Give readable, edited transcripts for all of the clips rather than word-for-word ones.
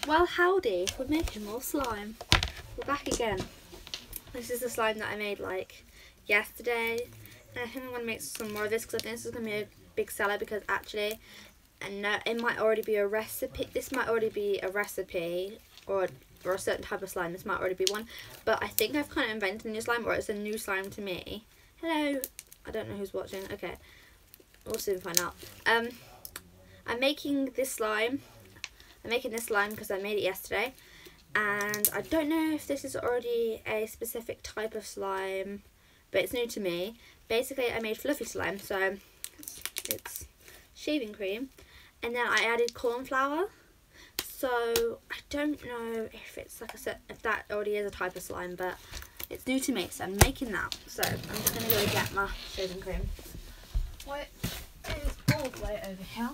Well, howdy, we're making more slime. We're back again. This is the slime that I made like yesterday. And I think I'm going to make some more of this because I think this is going to be a big seller because actually, and it might already be a recipe. This might already be a recipe or a certain type of slime. This might already be one. But I think I've kind of invented a new slime, or it's a new slime to me. Hello. I don't know who's watching. Okay. We'll soon find out. I'm making this slime. I'm making this slime because I made it yesterday, and I don't know if this is already a specific type of slime, but it's new to me. Basically, I made fluffy slime, so it's shaving cream, and then I added corn flour. So I don't know if it's like if that already is a type of slime, but it's new to me, so I'm making that. So I'm just gonna go get my shaving cream. Wait, it is all the way over here.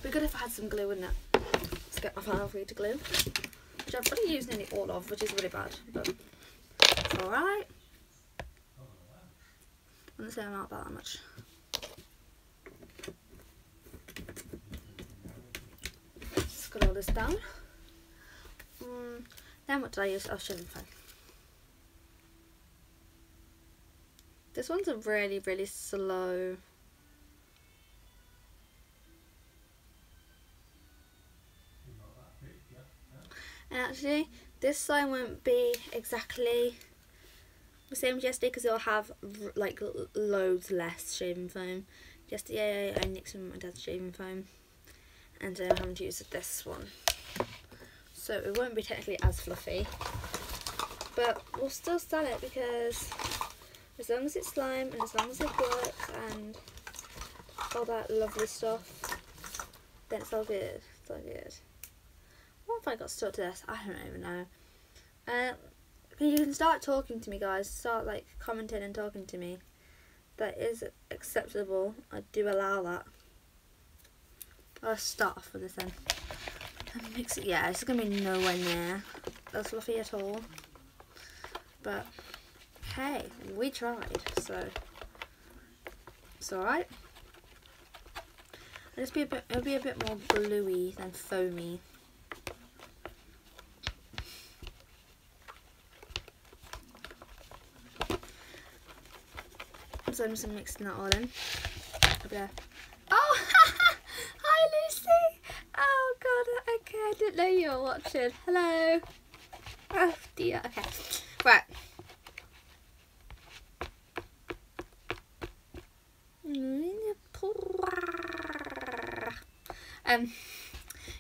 It'd be good if I had some glue, wouldn't it? Let's get my final free to glue, which I've already used nearly all of, which is really bad, but it's alright. I'm gonna say I'm not about that much. Just got all this down. Then what did I use? Oh, shaving foam. This one's a really, really slow. And actually, this slime won't be exactly the same as yesterday because it'll have like loads less shaving foam. Yesterday I nicked some of my dad's shaving foam, and I'm having to use this one. So it won't be technically as fluffy, but we'll still sell it because as long as it's slime and as long as it works and all that lovely stuff, then it's all good. It's all good. What if I got stuck to this? I don't even know. You can start talking to me, guys. Start like commenting and talking to me. That is acceptable. I do allow that. I'll start off with this then. And mix it. Yeah, it's gonna be nowhere near as fluffy at all. But hey, we tried, so it's alright. It'll be a bit more gluey than foamy. So I'm just mixing that all in. Over there. Oh, hi Lucy. Oh god, okay, I didn't know you were watching. Hello. Oh dear. Okay, right.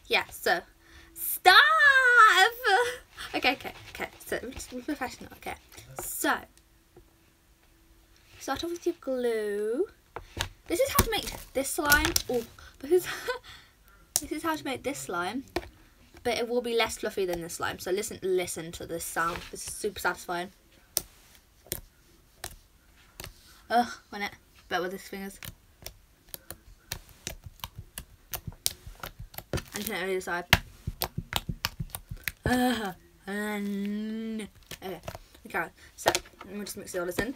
Yeah. So stop. Okay. So we're professional. Okay. So. Start off with your glue. This is how to make this slime. Oh, because this is how to make this slime, but it will be less fluffy than this slime. So listen to this sound. This is super satisfying. Ugh, wasn't it? But with his fingers. And turn it over the side. Okay. So I'm gonna just mix all this in.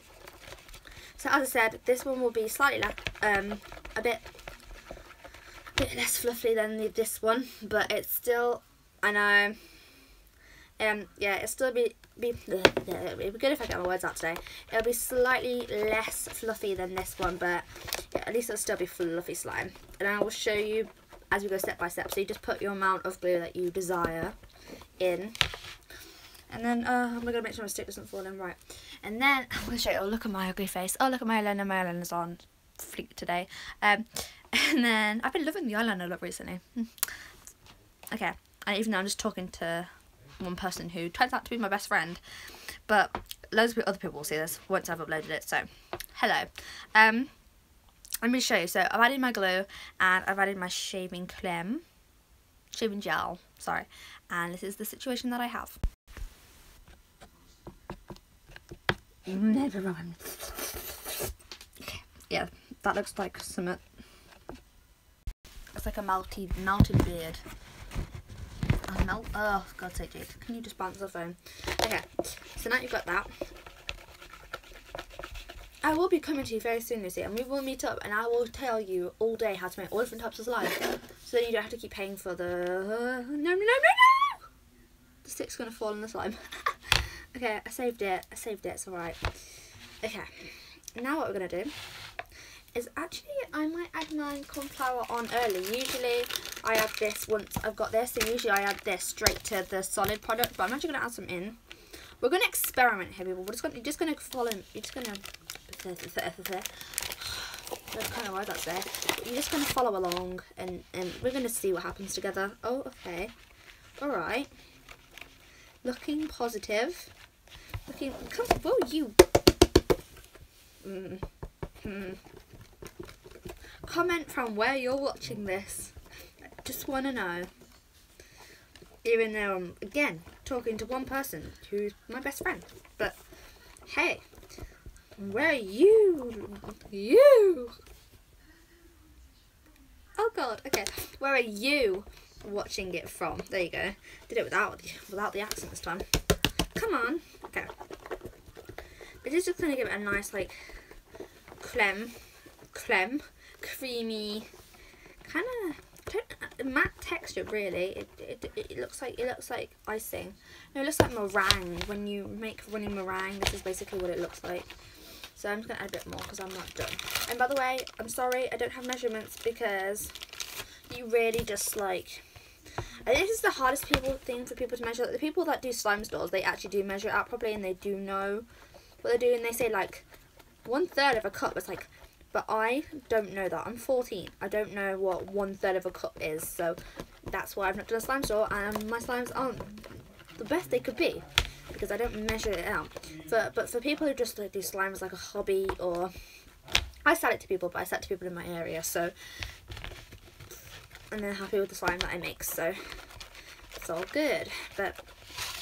So as I said, this one will be slightly a bit less fluffy than this one, but it's still, I know, yeah, it'll still it'd be good if I get my words out today. It'll be slightly less fluffy than this one, but yeah, at least it'll still be fluffy slime. And I will show you as we go step by step. So you just put your amount of glue that you desire in. And then, I'm going to make sure my stick doesn't fall in right. And then, I'm going to show you, oh look at my ugly face. Oh look at my eyeliner's on fleek today. And then, I've been loving the eyeliner look recently. Okay, and even though I'm just talking to one person who turns out to be my best friend. But loads of other people will see this once I've uploaded it, so, hello. Let me show you. So, I've added my glue, and I've added my shaving gel, sorry. And this is the situation that I have. Never run. Okay, yeah, that looks like some. It's like a melted beard. Oh, God's sake, Jade. Can you just bounce the phone? Okay, so now you've got that. I will be coming to you very soon, Lucy, and we will meet up, and I will tell you all day how to make all different types of slime, so then you don't have to keep paying for the no. The stick's gonna fall in the slime. Okay, I saved it. It's alright. Okay, now what we're gonna do is actually I might add my corn flour on early. Usually I add this once I've got this, so usually I add this straight to the solid product, but I'm actually gonna add some in. We're gonna experiment here, people. You're just gonna follow. You're just gonna. I don't kind of why that's there. But you're just gonna follow along, and we're gonna see what happens together. Oh, okay. All right. Looking positive. Looking. Come. Whoa, you. Comment from where you're watching this. I just want to know. Even though I'm, again, talking to one person who's my best friend. But, hey, where are you? Oh, God. Okay. Where are you watching it from? There you go. Did it without the accent this time. Come on. Okay. This is just going to give it a nice, like, creamy, kind of matte texture. Really, it looks like icing. No, it looks like meringue. When you make runny meringue, this is basically what it looks like. So I'm just gonna add a bit more because I'm not done. And by the way, I'm sorry I don't have measurements because you really just like. I think this is the hardest thing for people to measure. The people that do slime stores, they actually do measure it out properly and they do know what they're doing. They say like 1/3 of a cup. It's like. But I don't know that. I'm 14. I don't know what 1/3 of a cup is. So that's why I've not done a slime store. And my slimes aren't the best they could be. Because I don't measure it out. But for people who just like do slime as like a hobby, or... I sell it to people, but I sell it to people in my area. So... And they're happy with the slime that I make. So it's all good. But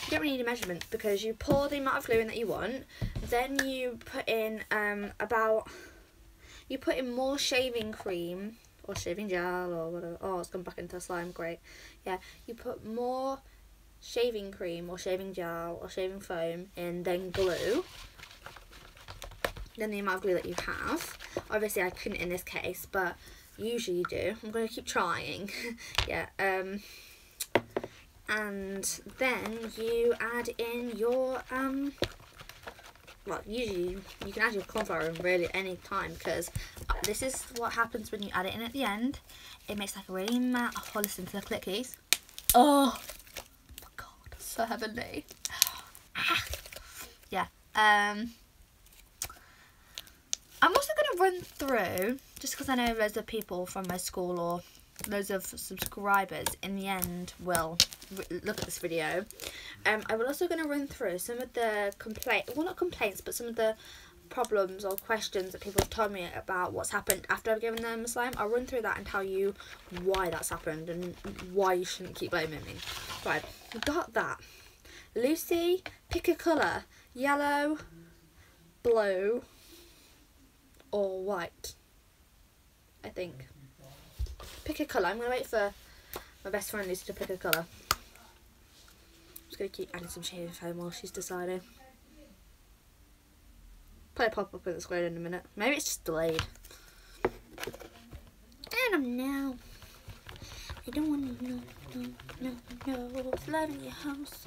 you don't really need a measurement. Because you pour the amount of glue in that you want. Then you put in You put in more shaving cream or shaving gel or whatever. Oh, it's gone back into slime. Great. Yeah, you put more shaving cream or shaving gel or shaving foam in, then glue. Then the amount of glue that you have. Obviously, I couldn't in this case, but usually you do. I'm going to keep trying. Yeah. And then you add in your well, usually you can add your corn flour in really any time, because this is what happens when you add it in at the end. It makes like a really matte. Oh, listen to the clickies. Oh my god, so heavenly. Yeah. I'm also going to run through, just because I know loads of people from my school or loads of subscribers in the end will look at this video. I will also going to run through some of the not complaints, but some of the problems or questions that people have told me about what's happened after I've given them slime. I'll run through that and tell you why that's happened and why you shouldn't keep blaming me. Right, we got that. Lucy, pick a colour. Yellow, blue, or white. I think. Pick a colour. I'm going to wait for my best friend Lucy to pick a colour. I'm just going to keep adding some shaving foam while she's deciding. Probably pop up with the square in a minute. Maybe it's just delayed. I don't know. I don't want to know. Flooding your house.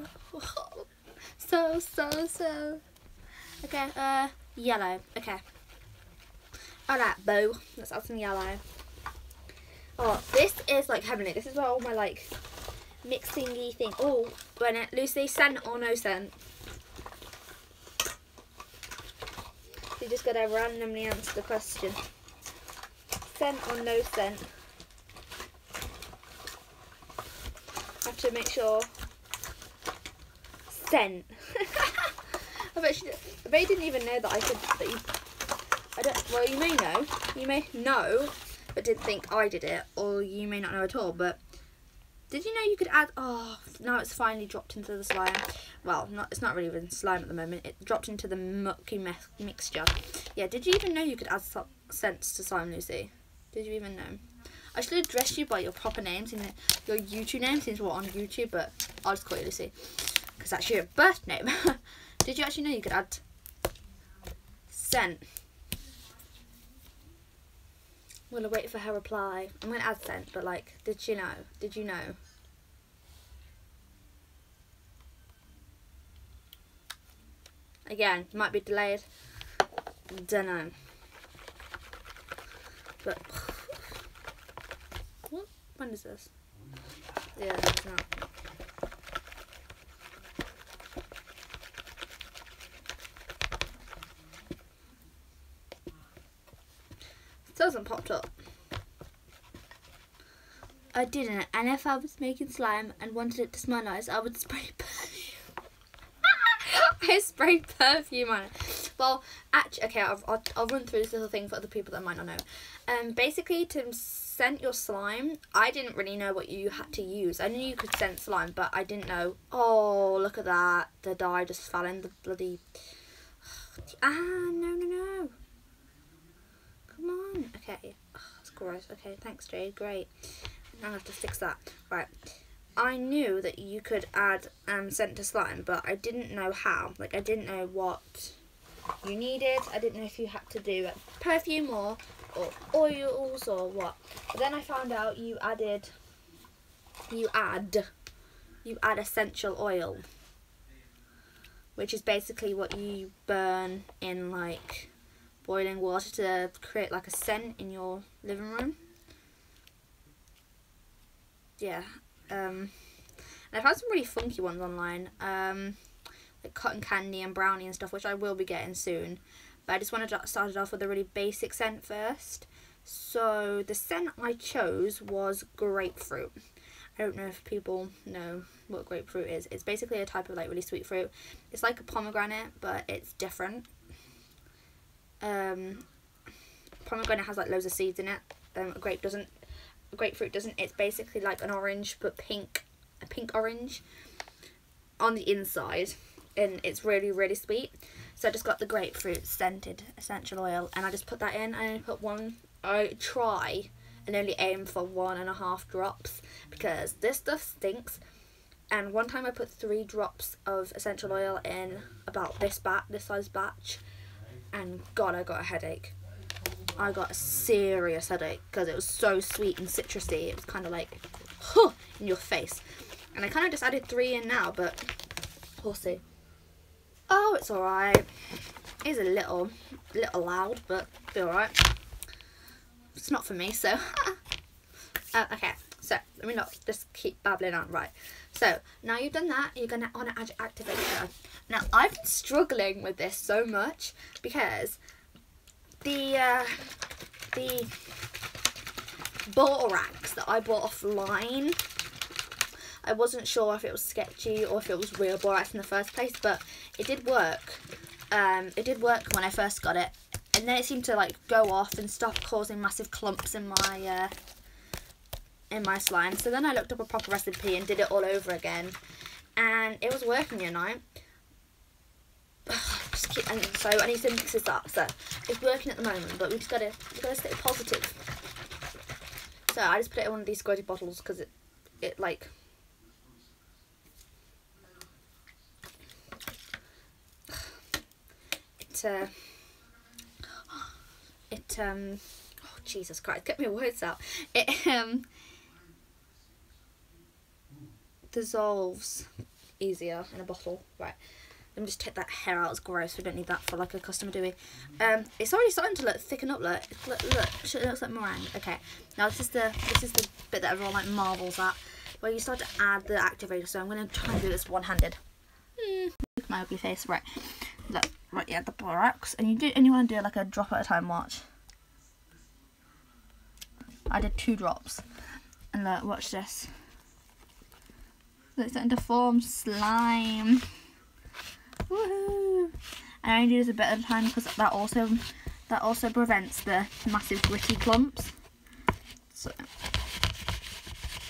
So. Okay, yellow. Okay. Alright, bow. Let's add some yellow. Oh, this is like heavenly. This is where all my like mixing-y thing. Oh, when it, Lucy, scent or no scent? You just gotta randomly answer the question. Scent or no scent? I have to make sure. Scent. I bet you didn't even know that I could. That you, I don't. Well, you may know. You may know, but didn't think I did it, or you may not know at all. But did you know you could add? Oh, now it's finally dropped into the slime. Well, it's not really even slime at the moment. It dropped into the mucky mixture. Yeah. Did you even know you could add scents to slime, Lucy? Did you even know? I should address you by your proper names and your YouTube name, since we're on YouTube. But I'll just call you Lucy because that's your birth name. Did you actually know you could add scent Well, I'll wait for her reply. I'm going to add sent, but like, did she know? Did you know? Again, might be delayed. Dunno. But what? When is this? Yeah, it's not. Still hasn't popped up. I didn't, and if I was making slime and wanted it to smell nice, I would spray perfume. I sprayed perfume on it. Well, actually, okay, I'll run through this little thing for other people that might not know. Basically, to scent your slime, I didn't really know what you had to use. I knew you could scent slime, but I didn't know. Oh, look at that. The dye just fell in the bloody... no. Come on. Okay. Oh, that's gross. Okay, thanks, Jade. Great. Now I have to fix that. Right. I knew that you could add scent to slime, but I didn't know how. Like, I didn't know what you needed. I didn't know if you had to do perfume or oils or what. But then I found out you add essential oil, which is basically what you burn in like boiling water to create like a scent in your living room. Yeah. And I've had some really funky ones online, like cotton candy and brownie and stuff, which I will be getting soon. But I just wanted to start it off with a really basic scent first. So the scent I chose was grapefruit. I don't know if people know what grapefruit is. It's basically a type of like really sweet fruit. It's like a pomegranate, but it's different. Pomegranate has like loads of seeds in it. Grapefruit doesn't. It's basically like an orange, but a pink orange on the inside, and it's really, really sweet. So I just got the grapefruit scented essential oil, and I just put that in. I only put one. I try and only aim for 1.5 drops because this stuff stinks. And one time I put 3 drops of essential oil in about this size batch, and God, I got a headache. I got a serious headache because it was so sweet and citrusy. It was kind of like, huh, in your face. And I kind of just added 3 in now, but we'll see. Oh, it's alright. It's a little loud, but it'll be alright. It's not for me, so. Okay, so let me not just keep babbling on. Right. So now you've done that, you're gonna want to add your activator. Now I've been struggling with this so much because the bottle racks that I bought offline, I wasn't sure if it was sketchy or if it was real borax in the first place, but it did work. It did work when I first got it, and then it seemed to like go off and stop causing massive clumps in my slime. So then I looked up a proper recipe and did it all over again, and it was working, you know. So I need to mix this up. So it's working at the moment, but we've gotta stay positive. So I just put it in one of these squirty bottles because it like oh Jesus Christ, get my words out. It dissolves easier in a bottle. Right, let me just take that hair out. It's gross. We don't need that for like a customer, do we? It's already starting to thicken up. Look, it looks like meringue. Okay, now this is the bit that everyone like marvels at, where you start to add the activator. So I'm gonna try and do this one-handed. Look at my ugly face. Right, look, right, yeah, the borax, and you want to do like a drop at a time. Watch. I did 2 drops, and look, watch this. Look, it's starting to form slime. Woohoo! And I only do this a bit at a time because that also prevents the massive gritty clumps. So,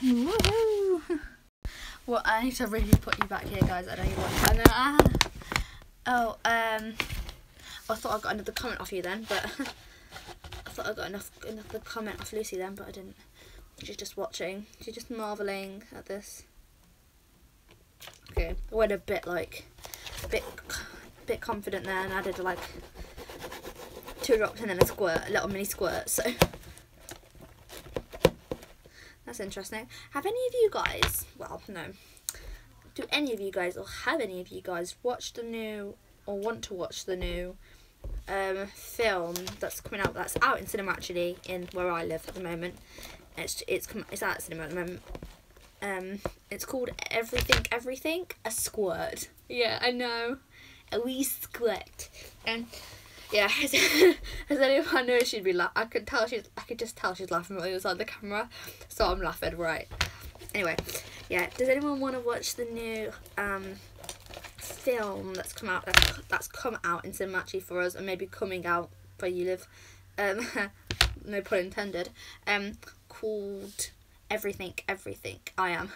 woohoo! Well, I need to really put you back here, guys. I know you want. I thought I got another comment off you then, but I thought I got another comment off Lucy then, but I didn't. She's just watching. She's just marveling at this. Okay, I went a bit confident there and added like 2 drops and then a little mini squirt. So That's interesting. Have any of you guys, well, no, do any of you guys, or have any of you guys watched the new, or want to watch the new film that's coming out, that's out in cinema actually, in where I live at the moment? It's out at cinema at the moment. It's called Everything, a Squirt. Yeah, I know, a wee squirt. And yeah, as anyone I know, she'd be I could just tell she's laughing when it was on the camera, so I'm laughing, right? Anyway, yeah. Does anyone want to watch the new film that's come out in cinema actually for us, and maybe coming out where you live? No pun intended. Called Everything. I am.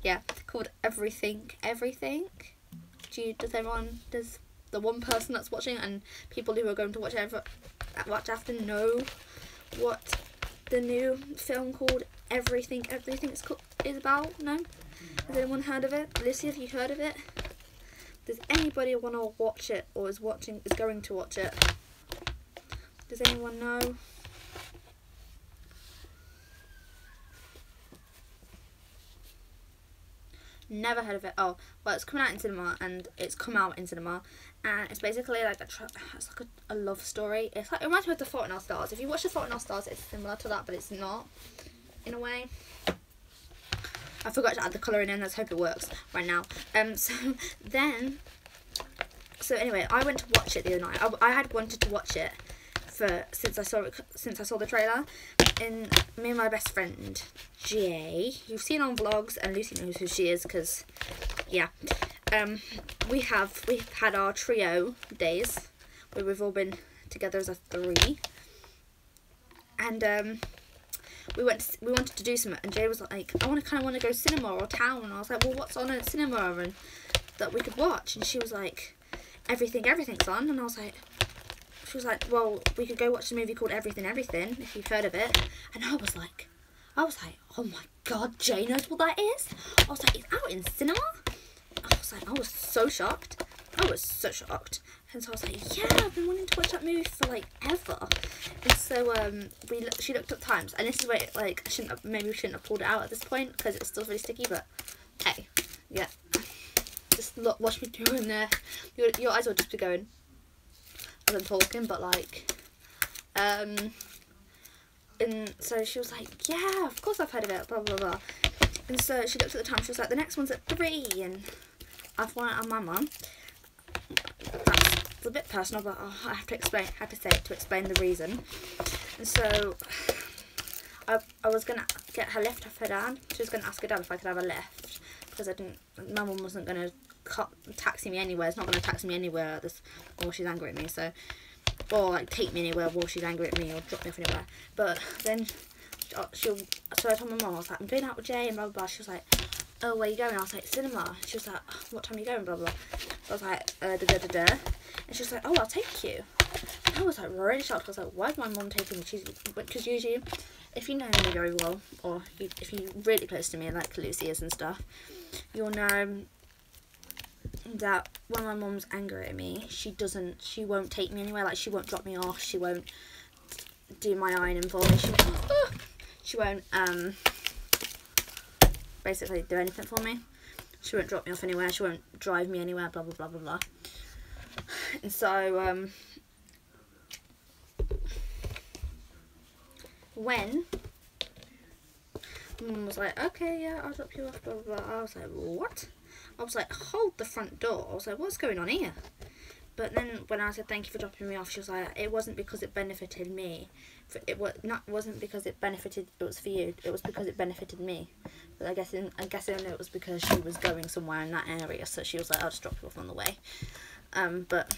Yeah, called Everything. Does the one person that's watching and people who are going to watch after know what the new film called Everything is about? No? Has anyone heard of it? Lucy, have you heard of it? Does anybody want to watch it, or is going to watch it? Does anyone know? Never heard of it. Oh, well, it's coming out in cinema, and it's come out in cinema, and it's basically like a love story. It reminds me of The Fault in Our Stars. If you watch The Fault in Our Stars, it's similar to that, but it's not, in a way. I forgot to add the colouring in. Let's hope it works right now. So anyway, I went to watch it the other night. I had wanted to watch it since I saw the trailer. And me and my best friend Jay, you've seen on vlogs, and Lucy knows who she is because, yeah, we've had our trio days where we've all been together as a 3, and we wanted to do something, and Jay was like, I want to go cinema or town, and I was like, well, what's on at cinema and that we could watch? And she was like, everything's on, and I was like. She was like, well, we could go watch a movie called Everything, if you've heard of it. And I was like, oh my god, Jay knows what that is? I was like, it's out in cinema? I was so shocked. And so I was like, yeah, I've been wanting to watch that movie for like ever. And so she looked up times, and this is where maybe we shouldn't have pulled it out at this point because it's still really sticky, but hey, yeah. Just watch me doing there. Your eyes will just be going as I'm talking, but like, and so she was like, yeah, of course I've heard of it, blah blah blah. And so she looked at the time, she was like, the next one's at 3, and I've won it on my mum. That's a bit personal, but I have to say it to explain the reason. And so I was gonna get her lift off her dad. She was gonna ask her dad if I could have a lift, because my mum wasn't gonna taxi me anywhere. It's not going to taxi me anywhere while she's angry at me, so, or like take me anywhere while she's angry at me, or drop me off anywhere. But then so I told my mum, I was like, I'm going out with Jay and blah blah blah. She was like, oh, where are you going? I was like, cinema. She was like, what time are you going, blah blah blah. So I was like, da. And she was like, oh, I'll take you. And I was like really shocked. I was like, why is my mum taking me? Because usually, if you know me very well, or if you're really close to me like Lucy is and stuff, you'll know that when my mum's angry at me, she won't take me anywhere. Like, she won't drop me off, she won't do my ironing for me, she won't basically do anything for me. She won't drop me off anywhere, she won't drive me anywhere, blah blah blah blah blah. And so when Mum was like, okay, yeah, I'll drop you off, blah blah blah, I was like, what? I was like, hold the front door. I was like, what's going on here? But then when I said thank you for dropping me off, she was like, it wasn't because it benefited me. It wasn't because it was for you. It was because it benefited me. But I guess it was because she was going somewhere in that area, so she was like, I'll just drop you off on the way. But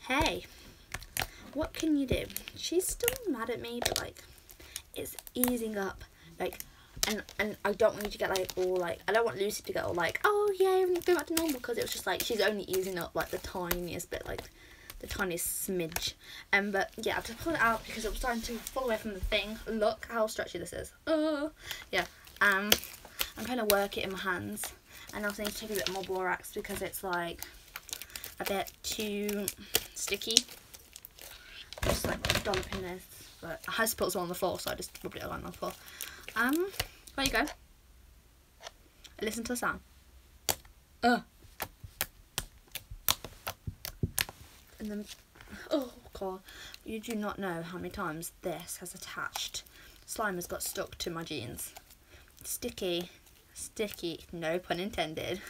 hey, what can you do? She's still mad at me, but like, it's easing up. Like, and I don't want you to get like all like, I don't want Lucy to get all like, oh yeah, everything's going back to normal, because it was just like, she's only easing up like the tiniest bit, like the tiniest smidge. But yeah, I have to pull it out because it was starting to fall away from the thing. Look how stretchy this is. Oh yeah. I'm trying to work it in my hands, and I also need to take a bit more borax because it's like a bit too sticky. Just like dumping this but I had to put one on the floor, so I just rubbed it on the floor. There you go. Listen to the sound. And then, oh god, you do not know how many times this has attached. Slime has got stuck to my jeans. Sticky, no pun intended.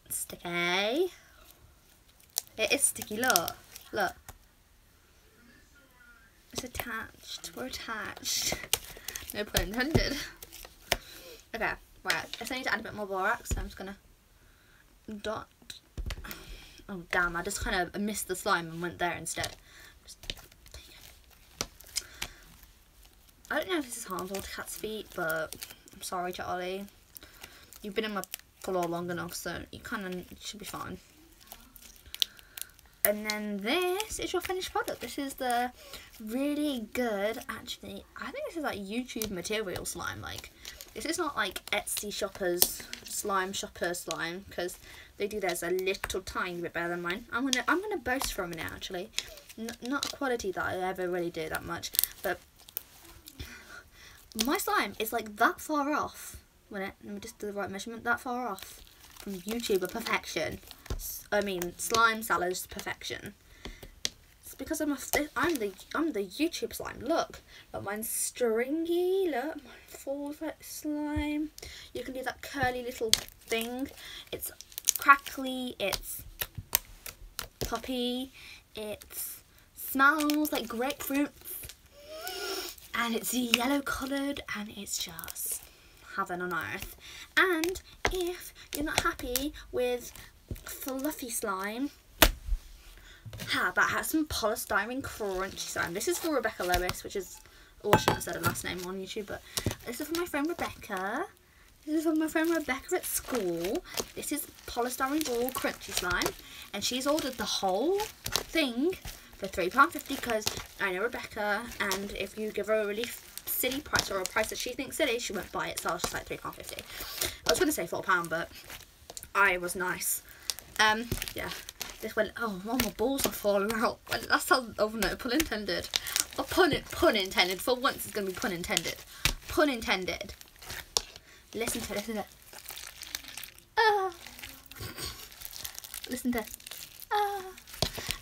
Sticky. It is sticky, look. It's attached, we're attached. No pun intended. Okay, right, I still need to add a bit more borax, so I'm just gonna dot. Oh damn, I just kind of missed the slime and went there instead. I don't know if this is harmful to cats' feet, but I'm sorry, Charlie. You've been in my floor long enough, so you should be fine. And then this is your finished product. This is the really good, actually, I think this is like YouTube material slime. Like, this is not like Etsy shoppers slime, because they do theirs a little tiny bit better than mine. I'm gonna boast for a minute, actually. Not a quality that I ever really do that much, but my slime is like that far off. Let me just do the right measurement. That far off from YouTuber perfection. I mean, slime salads perfection. It's because I'm the YouTube slime. Look, mine's stringy. Look, mine falls like slime. You can do that curly little thing. It's crackly. It's poppy. It smells like grapefruit. And it's yellow coloured, and it's just heaven on earth. And if you're not happy with fluffy slime, how about have some polystyrene crunchy slime? This is for Rebecca Lewis, which is, oh, I shouldn't have said her last name on YouTube, but this is for my friend Rebecca. This is for my friend Rebecca at school. This is polystyrene ball crunchy slime, and she's ordered the whole thing for £3.50 because I know Rebecca, and if you give her a really silly price or a price that she thinks silly, she won't buy it, so I was just like £3.50. I was going to say £4, but I was nice. Yeah, this went, oh, all my balls are falling out. That sounds, oh no, pun intended. Oh, pun intended. For once it's going to be pun intended. Pun intended. Listen to it. Listen to it.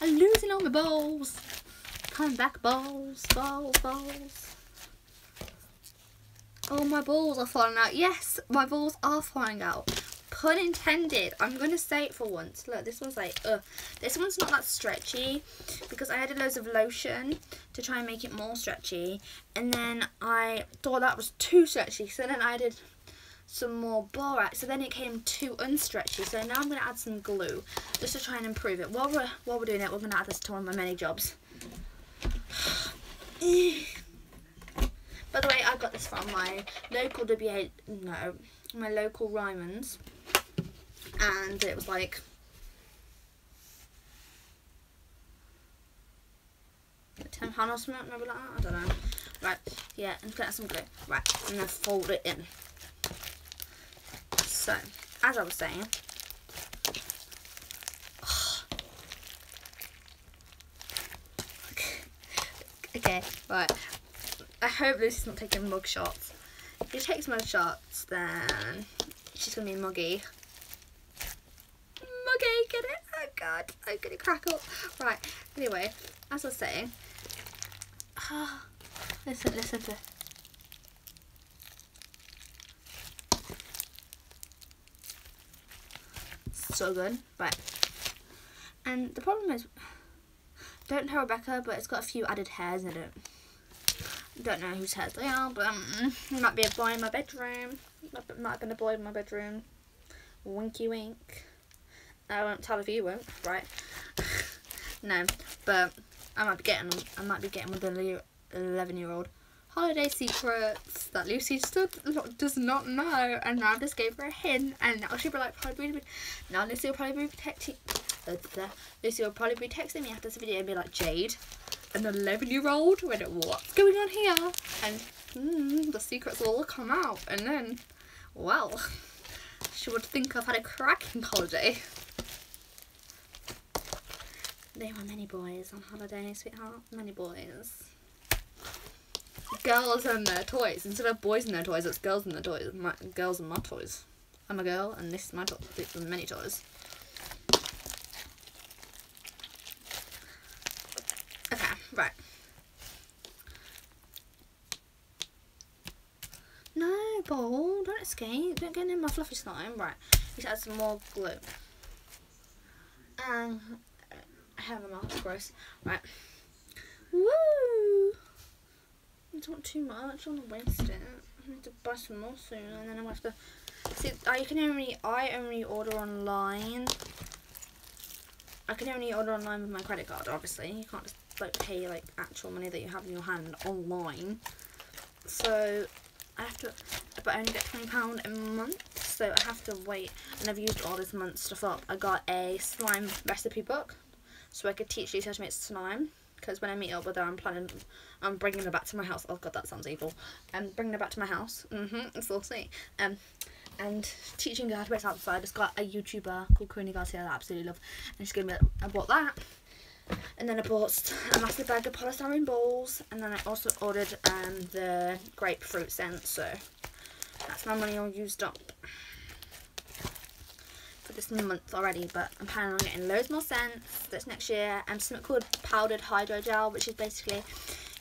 I'm losing all my balls. Coming back, balls. Oh, my balls are falling out. Yes, my balls are falling out. Pun intended. I'm going to say it for once. Look, this one's like, this one's not that stretchy because I added loads of lotion to try and make it more stretchy. And then I thought that was too stretchy. So then I added some more borax. So then it came too unstretchy. So now I'm going to add some glue just to try and improve it. While we're doing it, we're going to add this to one of my many jobs. By the way, I got this from my local my local Ryman's, and it was like £10 or something, maybe like that. I don't know. Right, yeah, I'm gonna add some glue. Right, and then fold it in. So, as I was saying, okay, right. I hope Lucy's not taking mug shots. If she takes mug shots, then she's gonna be muggy. Muggy, get it? Oh god, I'm gonna crack up. Right, anyway, as I was saying, listen to it. So good, right. And the problem is, don't tell Rebecca, but it's got a few added hairs in it. Don't know whose hairs they are, but it might be a boy in my bedroom. Might have been a boy in my bedroom. Winky wink. I won't tell if you won't, right? No, but I might be getting with the 11-year-old. Holiday secrets that Lucy still does not know, and now I just gave her a hint, and now she'll be like, now Lucy will probably be texting. Lucy will probably be texting me after this video and be like, Jade, an 11-year-old, what's going on here? And the secrets will all come out, and then, well, she would think I've had a cracking holiday. There were many boys on holiday, sweetheart. Many boys. Girls and their toys. Instead of boys and their toys, it's girls and their toys. Girls and my toys. I'm a girl and this is my toy. Many toys. Okay, right. No, ball, don't escape. Don't get in my fluffy slime. Right, let's add some more glue. I have my mouth, gross. Right. Woo! I don't want too much. I don't want to waste it. I need to buy some more soon, and then I'm gonna have to. See, I only order online. I can only order online with my credit card. Obviously, you can't just like pay like actual money that you have in your hand online. So I have to, but I only get £20 a month, so I have to wait. And I've used all this month's stuff up. I got a slime recipe book, so I could teach you how to make slime. Because when I meet up with her, I'm bringing her back to my house. Oh god, that sounds evil. Bringing her back to my house. It's saucy. And teaching her how to make slime. So I just got a YouTuber called Corinne Garcia that I absolutely love, and she's gave me. I bought that. And then I bought a massive bag of polystyrene balls, and then I also ordered the grapefruit scent, so that's my money all used up for this month already, but I'm planning on getting loads more scents this next year, and something called powdered hydrogel, which is basically,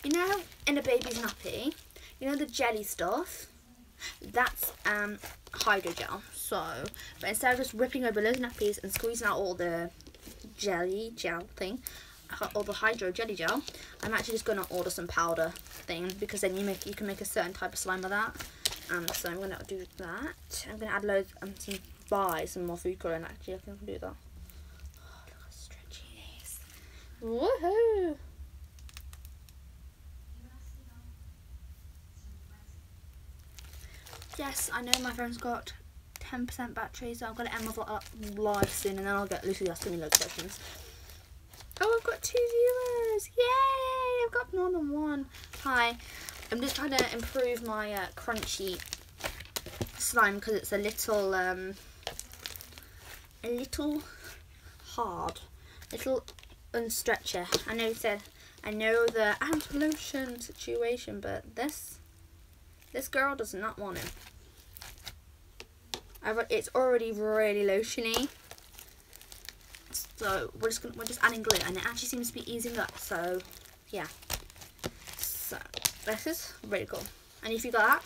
you know, in a baby's nappy, you know the jelly stuff, that's hydrogel. So, but instead of just ripping over those nappies and squeezing out all the jelly gel thing, or the hydro jelly gel, I'm actually just going to order some powder thing, because then you can make a certain type of slime with that. So I'm going to do that. I'm going to add loads and buy some more food colour, and actually I can do that. Oh, look how stretchy it is. Woohoo! Yes, I know my phone's got 10% battery, so I'm going to end my vlog live soon, and then I'll get Lucy asking me loads of questions. Oh, I've got 2 viewers! Yay! I've got more than one. Hi. I'm just trying to improve my crunchy slime, because it's a little hard, little unstretchy. I know the anti-lotion situation, but this girl does not want it. It's already really lotiony, so we're just adding glue, and it actually seems to be easing up. So yeah, so this is really cool. And if you got that,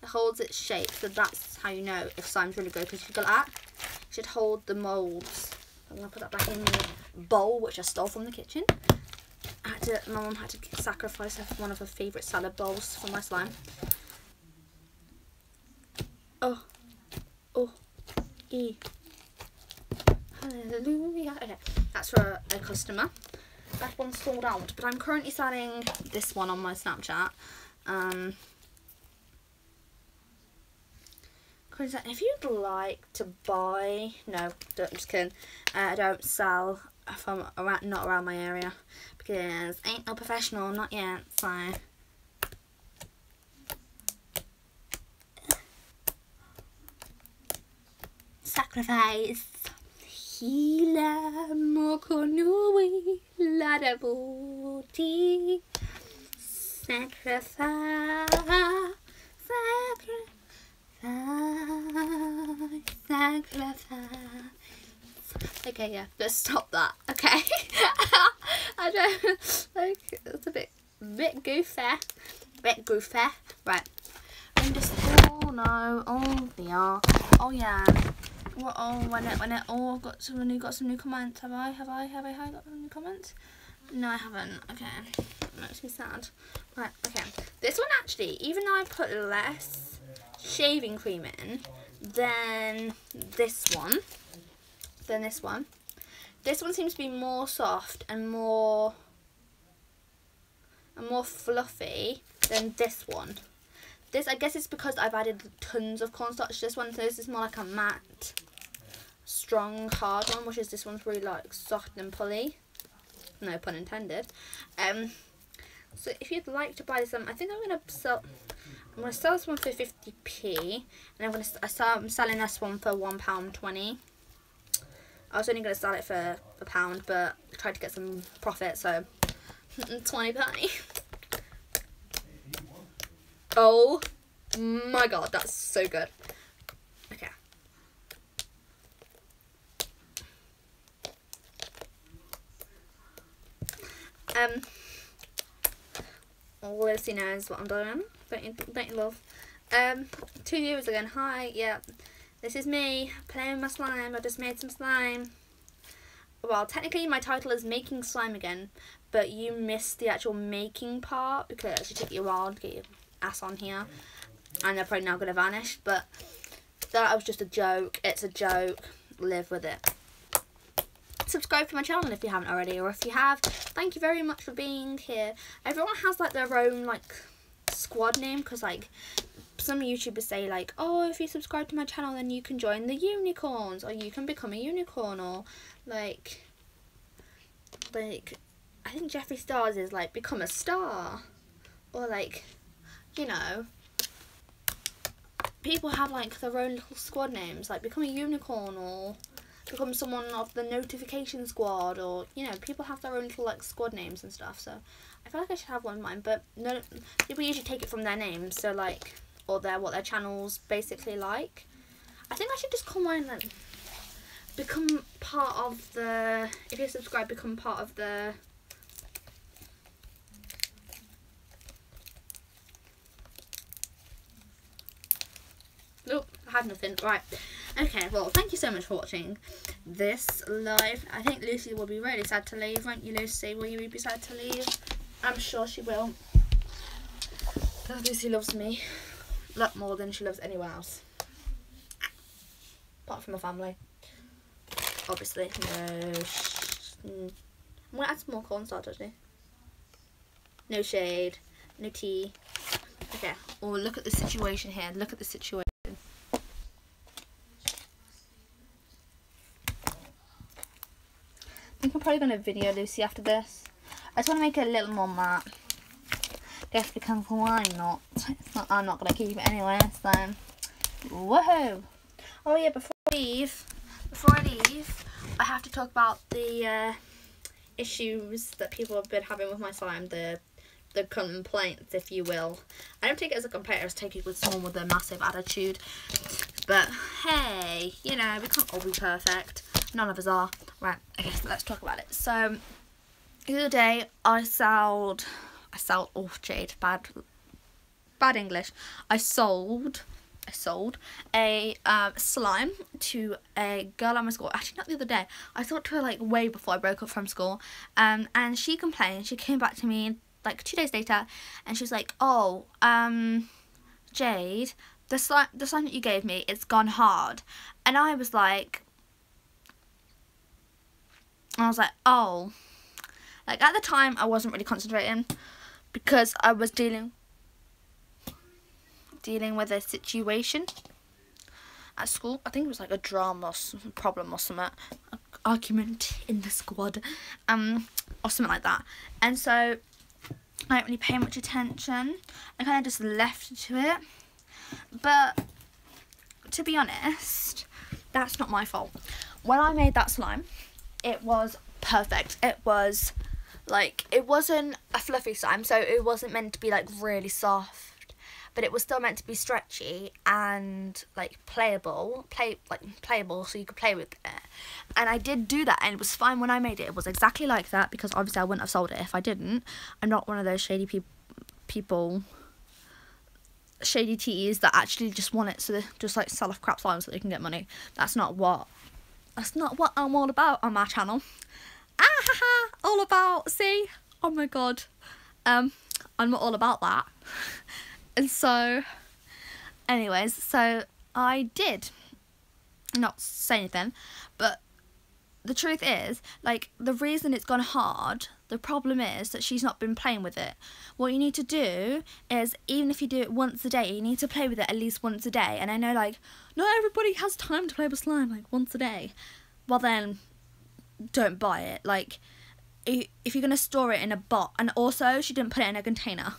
it holds its shape, so that's how you know if slime's really good. Because if you got that, it should hold the molds. I'm gonna put that back in the bowl, which I stole from the kitchen. My mum had to sacrifice one of her favourite salad bowls for my slime. Hallelujah. Okay, that's for a customer. That one's sold out, but I'm currently selling this one on my Snapchat. If you'd like to buy, no, I'm just kidding. I don't sell from not around my area, because I ain't no professional, not yet. So sacrifice. Hila mokonui ladabuti. Sacrifice. Okay, yeah, let's stop that. Okay. I don't like, it's a bit goofy. Right. I'm just when it all got some new comments. Have I got some new comments? No, I haven't. Okay. That makes me sad. Right, okay. This one actually, even though I put less shaving cream in than this one, this one seems to be more soft and more fluffy than this one. This, I guess it's because I've added tons of cornstarch to this one, so this is more like a matte, strong, hard one, which is this one's really like soft and pully. No pun intended. So if you'd like to buy this one, I think I'm gonna sell this one for 50p, and I'm selling this one for £1.20. I was only going to sell it for £1, but I tried to get some profit, so 20p. Oh my god, that's so good. Okay. Lucy knows what I'm doing. Don't you love? 2 viewers again. Hi, yeah. This is me playing with my slime. I just made some slime. Well, technically my title is making slime again, but you missed the actual making part because it took you a while to get your ass on here, and they're probably now going to vanish, but that was just a joke. It's a joke. Live with it. Subscribe to my channel if you haven't already, or if you have, thank you very much for being here. Everyone has like their own like squad name, because like some YouTubers say like, oh, if you subscribe to my channel then you can join the unicorns, or you can become a unicorn, or like I think Jeffree Star's is like become a star, or like, you know, people have like their own little squad names, like become a unicorn, or become someone of the notification squad, or, you know, people have their own little like squad names and stuff. So I feel like I should have one of mine, but no, people usually take it from their names, so like, or what their channel's basically like. I think I should just call mine like become part of the, if you subscribe, become part of the, nope, I had nothing. Right, okay, well, thank you so much for watching this live. I think Lucy will be really sad to leave, won't you, Lucy? Will you be sad to leave? I'm sure she will. Lucy loves me a lot more than she loves anyone else, apart from my family, obviously. I'm gonna add some more cornstarch actually. No shade, no tea. Okay, oh, look at the situation here. Look at the situation. I think I'm probably going to video Lucy after this. I just want to make it a little more matte. Guess because why not? I'm not going to keep it anyway, so woohoo! Oh yeah, before I leave, I have to talk about the issues that people have been having with my slime, the complaints, if you will. I don't take it as a complaint, I just take it with someone with a massive attitude. But hey, you know, we can't all be perfect. None of us are. Right, okay, so let's talk about it. So, the other day, I sold, oh Jade, bad English. I sold a slime to a girl at my school. Actually, not the other day. I sold to her like way before I broke up from school. And she complained. She came back to me like 2 days later, and she was like, "Oh, Jade, the slime that you gave me, it's gone hard." And I was like, oh. Like, at the time, I wasn't really concentrating because I was dealing with a situation at school. I think it was like a drama problem or something, an argument in the squad, or something like that. And so I didn't really pay much attention. I kind of just left to it. But to be honest, that's not my fault. When I made that slime, it was perfect. It was like, it wasn't a fluffy slime, so it wasn't meant to be like really soft, but it was still meant to be stretchy and like playable, so you could play with it. And I did do that, and it was fine when I made it. It was exactly like that, because obviously I wouldn't have sold it if I didn't. I'm not one of those shady people, shady teas that actually just want it so they just like sell off crap slime so they can get money. That's not what I'm all about on my channel. All about, see, oh my god, I'm not all about that. And so anyways, so I did not say anything, but the truth is, like, the reason it's gone hard, the problem is that she's not been playing with it. What you need to do is, even if you do it once a day, you need to play with it at least once a day. And I know, like, not everybody has time to play with slime like once a day. Well then, don't buy it. Like, if you're going to store it in a box, and also she didn't put it in a container.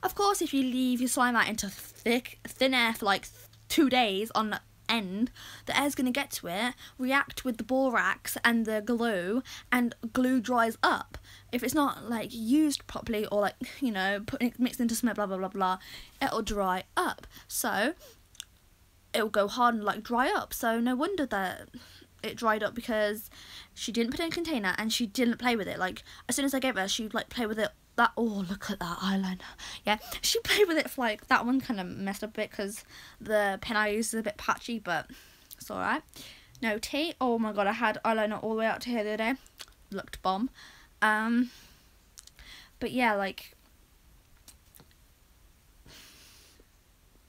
Of course, if you leave your slime out into thin air for like 2 days on end, the air's going to get to it, react with the borax and the glue, and glue dries up. If it's not like used properly, or like, you know, mixed into some blah blah blah blah, it'll dry up. So it'll go hard and like dry up. So no wonder that it dried up, because she didn't put it in a container and she didn't play with it. Like, as soon as I gave her, she'd like play with it. That, oh, look at that eyeliner. Yeah, she played with it for like, that one kind of messed up a bit because the pen I used is a bit patchy, but it's alright. No tea. Oh my god, I had eyeliner all the way out to here the other day. Looked bomb. But yeah, like,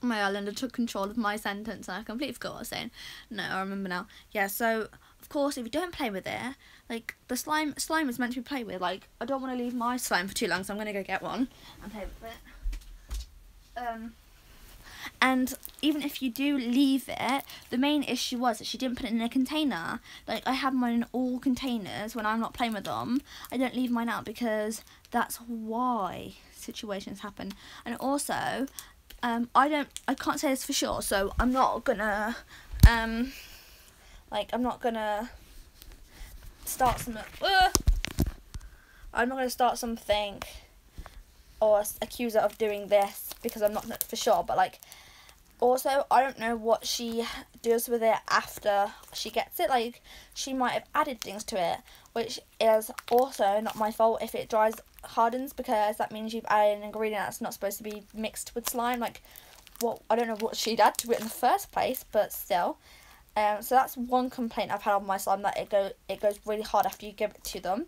my eyeliner took control of my sentence and I completely forgot what I was saying. No, I remember now. Yeah, so of course, if you don't play with it, like, the slime is meant to be played with. Like, I don't want to leave my slime for too long, so I'm going to go get one and play with it. And even if you do leave it, the main issue was that she didn't put it in a container. Like, I have mine in all containers when I'm not playing with them. I don't leave mine out because that's why situations happen. And also, I can't say this for sure, so I'm not gonna, I'm not gonna start something. I'm not gonna start something or accuse her of doing this because I'm not for sure. But like, also, I don't know what she does with it after she gets it. Like, she might have added things to it, which is also not my fault if it hardens, because that means you've added an ingredient that's not supposed to be mixed with slime. Like, what, I don't know what she'd add to it in the first place, but still. So that's one complaint I've had on my slime, that it goes really hard after you give it to them.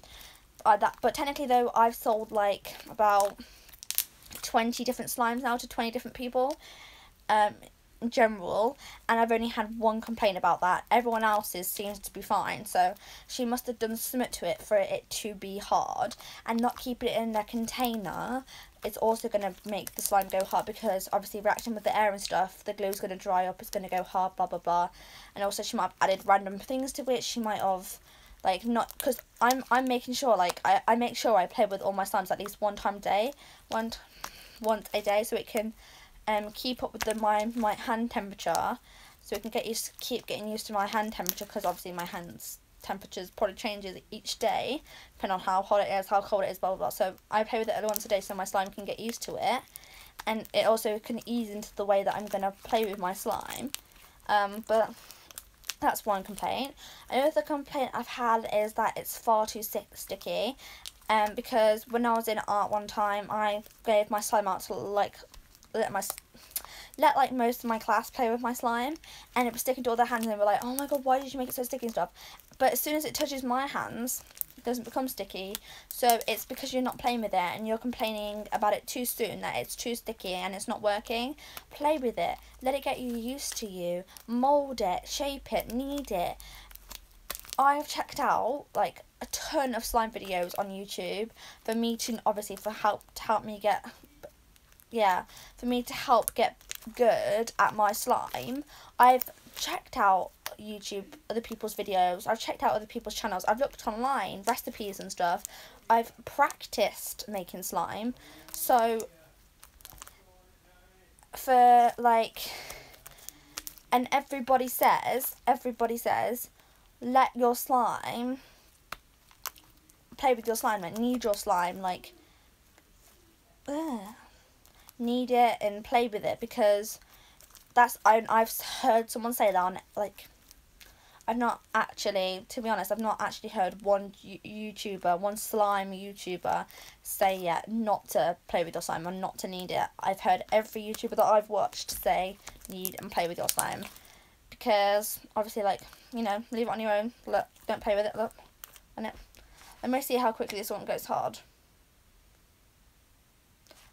But technically though, I've sold like about 20 different slimes now to 20 different people. In general, and I've only had one complaint about that. Everyone else's seems to be fine, so she must have done something to it for it to be hard. And not keeping it in their container, it's also going to make the slime go hard, because obviously reacting with the air and stuff, the glue's going to dry up, it's going to go hard, blah blah blah. And also she might have added random things to it. She might have, like, not, because I'm making sure, like, I make sure I play with all my slimes at least once a day, so it can keep up with my hand temperature, so we can keep getting used to my hand temperature, because obviously my hand's temperatures probably changes each day depending on how hot it is, how cold it is, blah blah blah. So I play with it once a day so my slime can get used to it, and it also can ease into the way that I'm gonna play with my slime. But that's one complaint. Another complaint I've had is that it's far too sticky. Because when I was in art one time, I gave my slime out to like let like most of my class play with my slime, and it was sticking to all their hands, and they were like, oh my god, why did you make it so sticky and stuff. But as soon as it touches my hands, it doesn't become sticky. So it's because you're not playing with it and you're complaining about it too soon, that it's too sticky and it's not working. Play with it, let it get you used to you, mould it, shape it, knead it. I've checked out like a ton of slime videos on YouTube for me to obviously help me get good at my slime. I've checked out YouTube, other people's videos, I've checked out other people's channels, I've looked online, recipes and stuff. I've practiced making slime. So for like, and everybody says let your slime, play with your slime, like knead your slime, like knead it and play with it, because I've heard someone say that on, like, I've not actually, to be honest, I've not actually heard one slime YouTuber say not to play with your slime or not to knead it. I've heard every YouTuber that I've watched say knead and play with your slime, because obviously, like, you know, leave it on your own. Look, don't play with it. Look, and it. Let me see how quickly this one goes hard.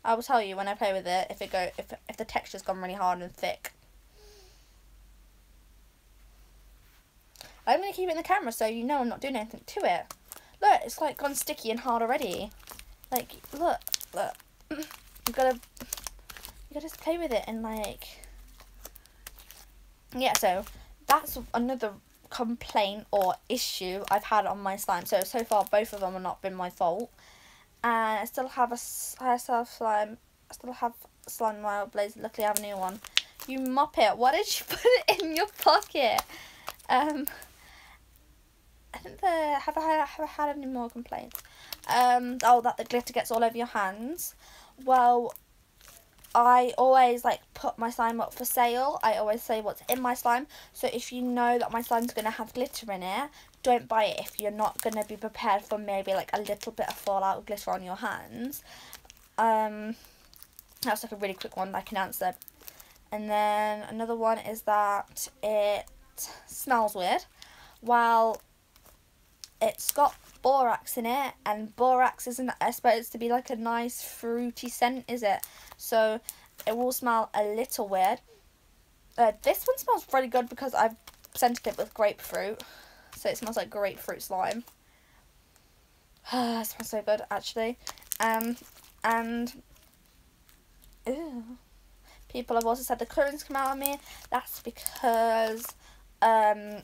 I will tell you when I play with it if the texture's gone really hard and thick. I'm going to keep it in the camera so you know I'm not doing anything to it. Look, it's like gone sticky and hard already. Like, look. You gotta just play with it and like, yeah, so that's another complaint or issue I've had on my slime. So far both of them have not been my fault. And I still have slime Wild Blaze. Luckily I have a new one. You muppet. Why did you put it in your pocket? I think have I had any more complaints? Oh, that the glitter gets all over your hands. Well, I always like put my slime up for sale. I always say what's in my slime. So if you know that my slime's going to have glitter in it, don't buy it if you're not going to be prepared for maybe like a little bit of fallout of glitter on your hands. That's like a really quick one that I can answer. And then another one is that it smells weird. Well, it's got borax in it, and borax isn't supposed to be like a nice fruity scent, is it? So it will smell a little weird. This one smells really good because I've scented it with grapefruit, so it smells like grapefruit slime. It smells so good, actually. And ew. People have also said the colourings come out on me. That's because that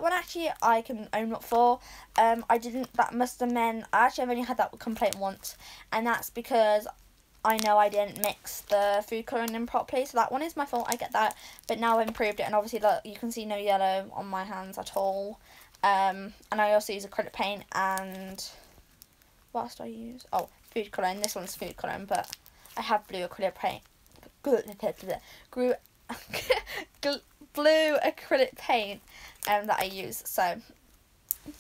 one actually I can own up for. That must have meant, actually I've only had that complaint once, and that's because I know I didn't mix the food colouring in properly, so that one is my fault, I get that. But now I've improved it, and obviously look, you can see no yellow on my hands at all. And I also use acrylic paint, and what else do I use? Oh, food colouring. This one's food colouring, but I have blue acrylic paint. Blue acrylic paint that I use, so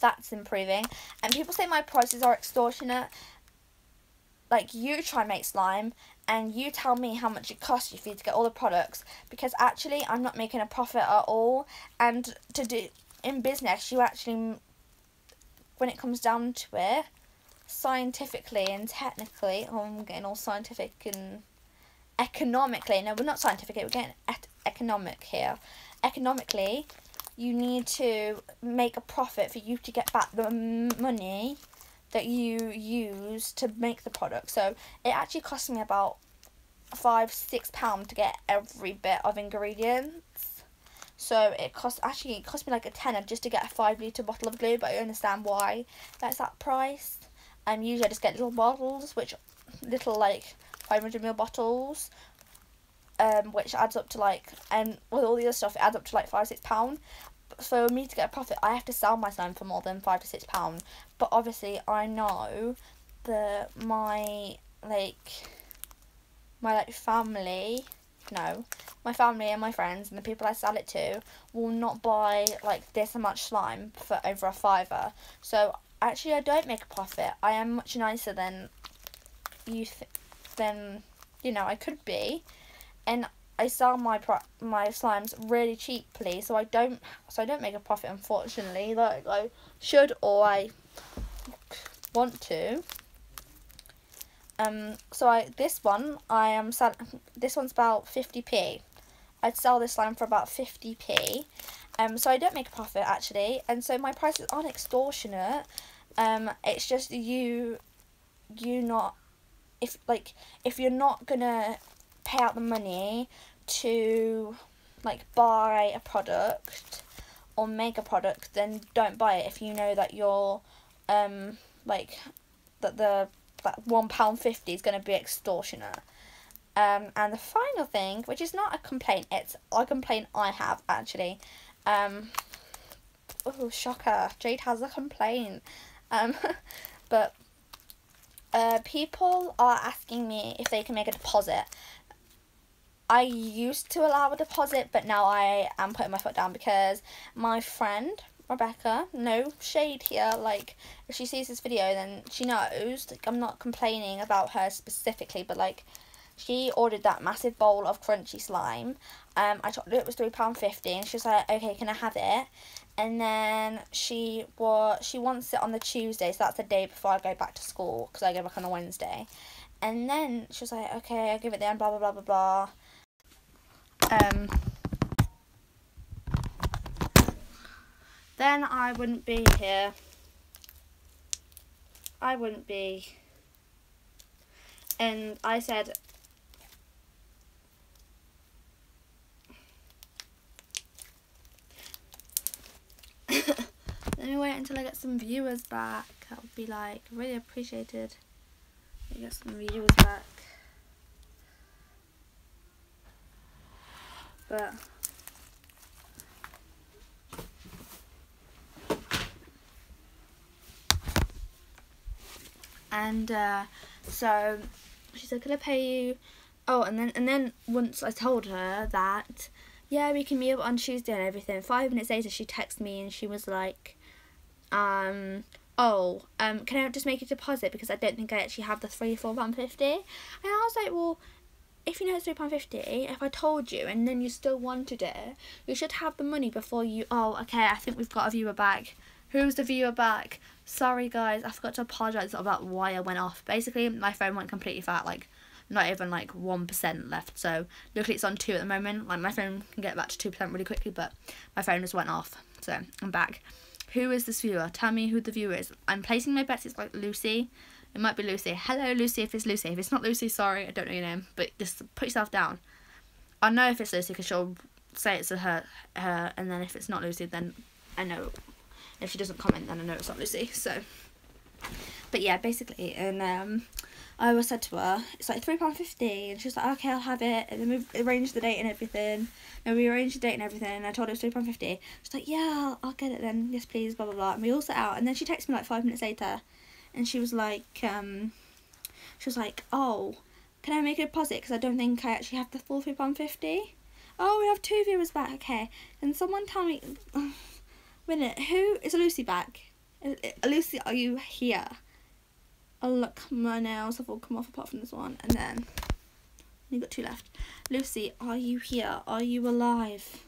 that's improving. And people say my prices are extortionate. Like, you try and make slime and you tell me how much it costs you for you to get all the products, because actually I'm not making a profit at all. And to do in business, you actually, when it comes down to it, scientifically and technically, oh, I'm getting all scientific and economically, no, we're not scientific, we're getting economic here. Economically, you need to make a profit for you to get back the money that you use to make the product. So it actually cost me about £5-6 to get every bit of ingredients. So it cost me like a tenner just to get a 5-litre bottle of glue, but I understand why that's that price. Usually I just get little bottles, little like 500ml bottles, which adds up to like, and with all the other stuff it adds up to like £5-6. For me to get a profit, I have to sell my slime for more than £5-6. But obviously I know that my family and my friends and the people I sell it to will not buy like this much slime for over a £5. So actually I don't make a profit. I am much nicer than I could be, and I sell my slimes really cheaply, so I don't make a profit, unfortunately, like I should or I want to. This one's about 50p. I'd sell this slime for about 50p. So I don't make a profit actually, and so my prices aren't extortionate. It's just if you're not gonna pay out the money to like buy a product or make a product, then don't buy it if you know that you're that £1.50 is going to be extortionate. And the final thing, which is not a complaint, it's a complaint I have actually. Oh, shocker, Jade has a complaint. But people are asking me if they can make a deposit. I used to allow a deposit, but now I am putting my foot down because my friend Rebecca, no shade here, like if she sees this video then she knows, like I'm not complaining about her specifically, but like she ordered that massive bowl of crunchy slime. I told her it was £3.50 and she was like, okay, can I have it? And then she wants it on the Tuesday, so that's the day before I go back to school, because I go back on a Wednesday. And then she was like, okay, I'll give it then, blah blah blah blah blah. Then I wouldn't be here. I wouldn't be. And I said, let me wait until I get some viewers back. That would be like really appreciated. Let me get some viewers back. but and so she said, could I pay you? Oh, and then once I told her that, yeah, we can meet up on Tuesday and everything, 5 minutes later she texted me and she was like, can I just make a deposit because I don't think I actually have the £4.50. And I was like, well, if you know it's £3.50, if I told you and then you still wanted it, you should have the money before you. Oh, okay, I think we've got a viewer back. Who's the viewer back? Sorry guys, I forgot to apologise about why I went off. Basically, my phone went completely flat, like not even like 1% left. So luckily it's on 2 at the moment. Like my phone can get back to 2% really quickly, but my phone just went off. So I'm back. Who is this viewer? Tell me who the viewer is. I'm placing my bets. It's like Lucy. It might be Lucy. Hello, Lucy, if it's Lucy. If it's not Lucy, sorry, I don't know your name. But just put yourself down. I know if it's Lucy because she'll say it's to her, and then if it's not Lucy, then I know. If she doesn't comment, then I know it's not Lucy. So, but yeah, basically, and I was said to her, it's like £3.50, and she was like, okay, I'll have it. And then we arranged the date and everything. And we arranged the date and everything, and I told her it was £3.50. She's like, yeah, I'll get it then. Yes, please, blah, blah, blah. And we all set out. And then she texted me like 5 minutes later, and she was like, oh, can I make a deposit? Because I don't think I actually have the full £3.50. Oh, we have 2 viewers back. Okay. Can someone tell me... minute, who is Lucy back? Lucy, are you here? Oh look, my nails have all come off apart from this one, and then you got 2 left. Lucy, are you here? Are you alive?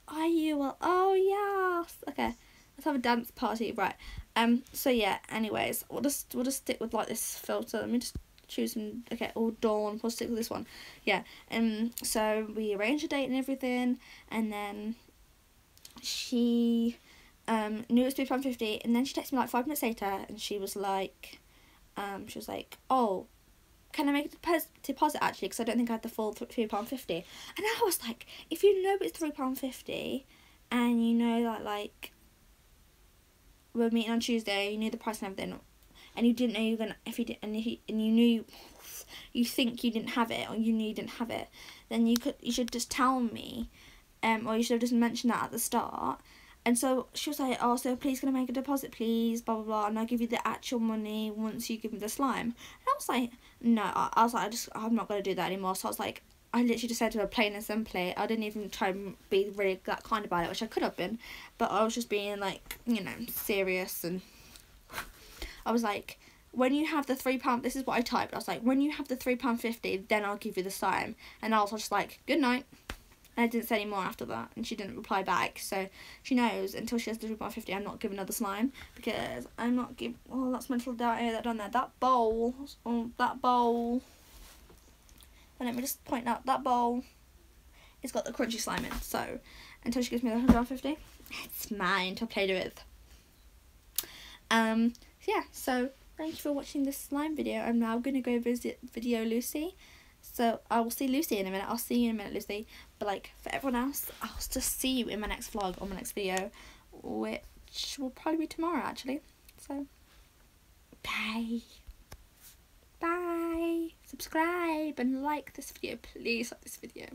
Are you oh yes. Okay, let's have a dance party, right? So yeah, anyways, we'll just stick with like this filter. Let me just choose some. Okay, all dawn. We'll stick with this one. Yeah. So we arranged a date and everything, and then she knew it was £3.50, and then she texted me like 5 minutes later, and she was like, oh, can I make a deposit actually, because I don't think I had the full £3.50. And I was like, if you know it's £3.50, and you know that like we're meeting on Tuesday, you knew the price and everything, and you didn't know you were gonna, if you did, and you knew, you think you didn't have it, or you knew you didn't have it, then you should just tell me, or you should have just mentioned that at the start. And so she was like, oh, so please can I make a deposit, please, blah, blah, blah, and I'll give you the actual money once you give me the slime. And I was like, no, I was like, I'm not going to do that anymore. So I was like, I literally just said to her plain and simply, I didn't even try and be really that kind about it, which I could have been, but I was just being like, you know, serious. And I was like, when you have the £3, this is what I typed, I was like, when you have the £3.50, then I'll give you the slime. And I was just like, good night. And I didn't say any more after that, and she didn't reply back, so she knows until she has the £3.50 I'm not giving her the slime, because I'm not giving, oh, that's mental data that done there, that bowl, and let me just point out, that bowl, it's got the crunchy slime in, so until she gives me the £3.50, it's mine to play with. Yeah, so thank you for watching this slime video. I'm now going to go visit Video Lucy. So I will see Lucy in a minute. I'll see you in a minute, Lucy. But like for everyone else, I'll just see you in my next vlog or my next video, which will probably be tomorrow actually. So bye. Bye. Subscribe and like this video. Please like this video.